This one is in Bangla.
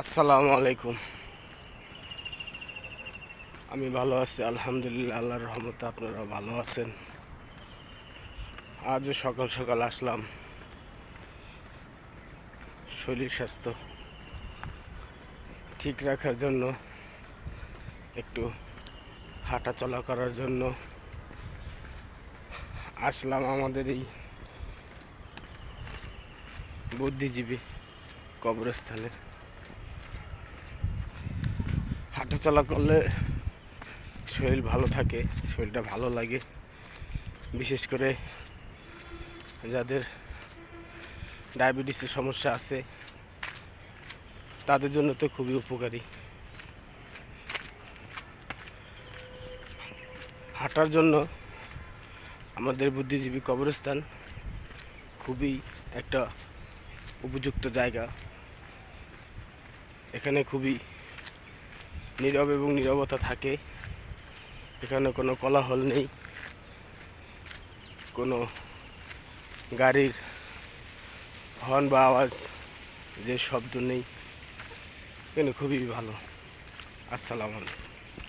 আসসালামু আলাইকুম। আমি ভালো আছি আলহামদুলিল্লাহ, আল্লাহর রহমতে আপনারা ভালো আছেন। আজও সকাল সকাল আসলাম শরীর স্বাস্থ্য ঠিক রাখার জন্য, একটু হাঁটা চলা করার জন্য আসলাম আমাদের এই বুদ্ধিজীবী কবরস্থানে। হাঁটা চলা করলে শরীর ভালো থাকে, শরীরটা ভালো লাগে, বিশেষ করে যাদের ডায়াবেটিসের সমস্যা আছে তাদের জন্য তো খুবই উপকারী। হাঁটার জন্য আমাদের বুদ্ধিজীবী কবরস্থান খুবই একটা উপযুক্ত জায়গা। এখানে খুবই নীরব এবং নীরবতা থাকে, এখানে কোনো কোলাহল নেই, কোনো গাড়ির হর্ন বা আওয়াজ যে শব্দ নেই, এখানে খুবই ভালো। আসসালামু আলাইকুম।